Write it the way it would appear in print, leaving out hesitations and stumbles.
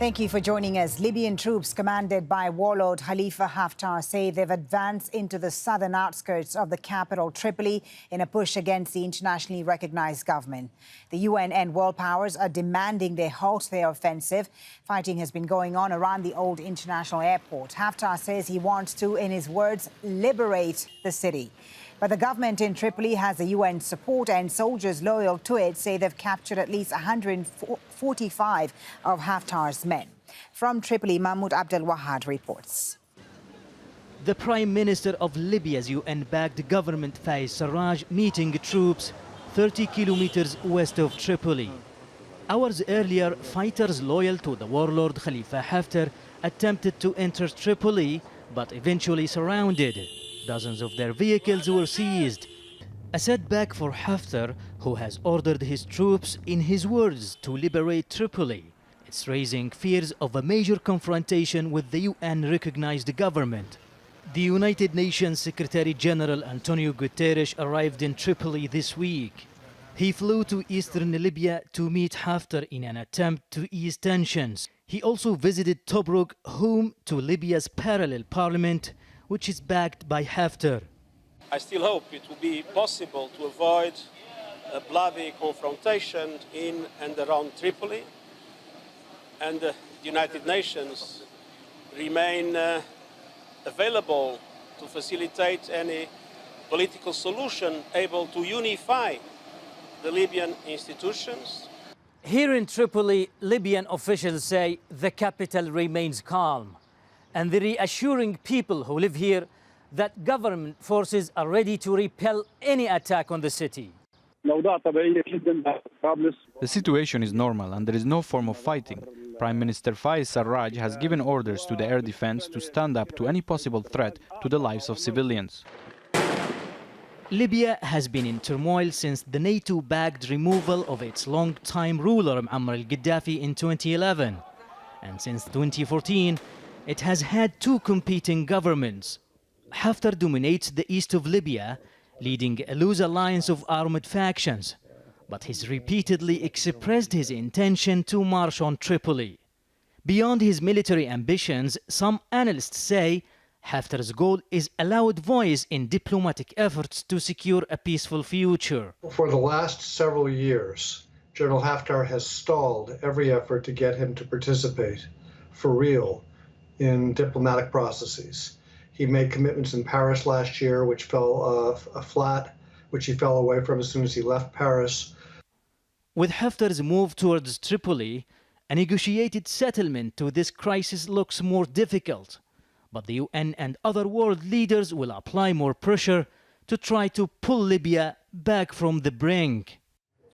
Thank you for joining us. Libyan troops commanded by warlord Khalifa Haftar say they've advanced into the southern outskirts of the capital, Tripoli, in a push against the internationally recognized government. The UN and world powers are demanding they halt their offensive. Fighting has been going on around the old international airport. Haftar says he wants to, in his words, liberate the city. But the government in Tripoli has the UN support, and soldiers loyal to it say they've captured at least 145 of Haftar's men. From Tripoli, Mahmoud Abdelwahed reports. The Prime Minister of Libya's UN-backed government, Fayez Sarraj, meeting troops 30 kilometers west of Tripoli. Hours earlier, fighters loyal to the warlord Khalifa Haftar attempted to enter Tripoli, but eventually surrounded. Dozens of their vehicles were seized. A setback for Haftar, who has ordered his troops, in his words, to liberate Tripoli. It's raising fears of a major confrontation with the UN-recognized government. The United Nations Secretary General Antonio Guterres arrived in Tripoli this week. He flew to eastern Libya to meet Haftar in an attempt to ease tensions. He also visited Tobruk, home to Libya's parallel parliament, which is backed by Haftar. I still hope it will be possible to avoid a bloody confrontation in and around Tripoli, and the United Nations remain available to facilitate any political solution able to unify the Libyan institutions. Here in Tripoli, Libyan officials say the capital remains calm, and they're reassuring people who live here that government forces are ready to repel any attack on the city. The situation is normal and there is no form of fighting. Prime Minister Fayez Sarraj has given orders to the air defense to stand up to any possible threat to the lives of civilians. Libya has been in turmoil since the NATO-backed removal of its long-time ruler Muammar al-Gaddafi in 2011. And since 2014, it has had two competing governments. Haftar dominates the east of Libya, leading a loose alliance of armed factions. But he's repeatedly expressed his intention to march on Tripoli. Beyond his military ambitions, some analysts say Haftar's goal is a loud voice in diplomatic efforts to secure a peaceful future. For the last several years, General Haftar has stalled every effort to get him to participate, for real, in diplomatic processes. He made commitments in Paris last year, which fell flat, which he fell away from as soon as he left Paris. With Haftar's move towards Tripoli, a negotiated settlement to this crisis looks more difficult. But the UN and other world leaders will apply more pressure to try to pull Libya back from the brink.